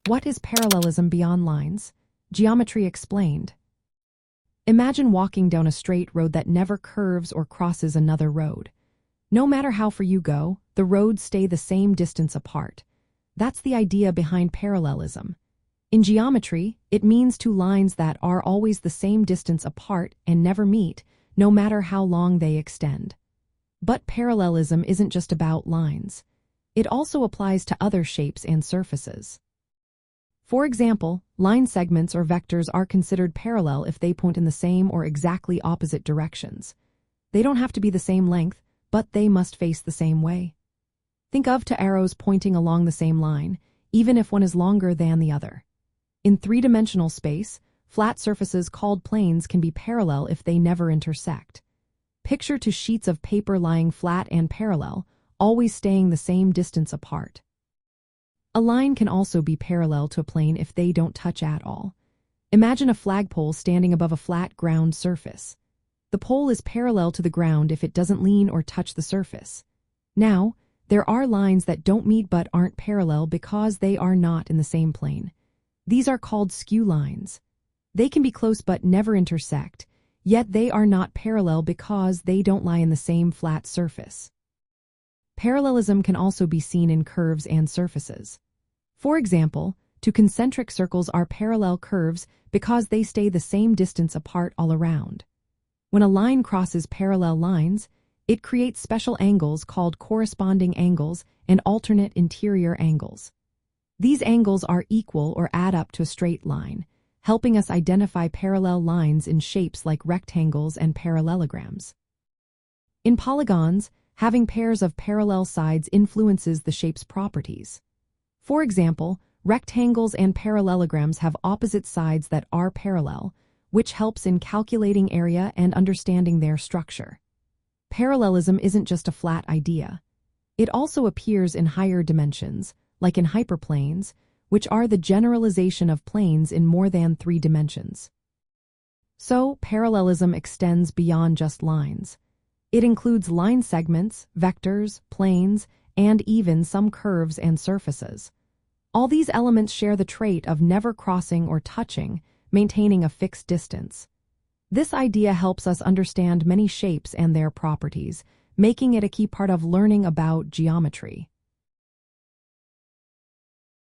What is parallelism beyond lines? Geometry explained. Imagine walking down a straight road that never curves or crosses another road. No matter how far you go, the roads stay the same distance apart. That's the idea behind parallelism. In geometry, it means two lines that are always the same distance apart and never meet, no matter how long they extend. But parallelism isn't just about lines. It also applies to other shapes and surfaces. For example, line segments or vectors are considered parallel if they point in the same or exactly opposite directions. They don't have to be the same length, but they must face the same way. Think of two arrows pointing along the same line, even if one is longer than the other. In three-dimensional space, flat surfaces called planes can be parallel if they never intersect. Picture two sheets of paper lying flat and parallel, always staying the same distance apart. A line can also be parallel to a plane if they don't touch at all. Imagine a flagpole standing above a flat ground surface. The pole is parallel to the ground if it doesn't lean or touch the surface. Now, there are lines that don't meet but aren't parallel because they are not in the same plane. These are called skew lines. They can be close but never intersect, yet they are not parallel because they don't lie in the same flat surface. Parallelism can also be seen in curves and surfaces. For example, two concentric circles are parallel curves because they stay the same distance apart all around. When a line crosses parallel lines, it creates special angles called corresponding angles and alternate interior angles. These angles are equal or add up to a straight line, helping us identify parallel lines in shapes like rectangles and parallelograms. In polygons, having pairs of parallel sides influences the shape's properties. For example, rectangles and parallelograms have opposite sides that are parallel, which helps in calculating area and understanding their structure. Parallelism isn't just a flat idea. It also appears in higher dimensions, like in hyperplanes, which are the generalization of planes in more than 3 dimensions. So, parallelism extends beyond just lines. It includes line segments, vectors, planes, and even some curves and surfaces. All these elements share the trait of never crossing or touching, maintaining a fixed distance. This idea helps us understand many shapes and their properties, making it a key part of learning about geometry.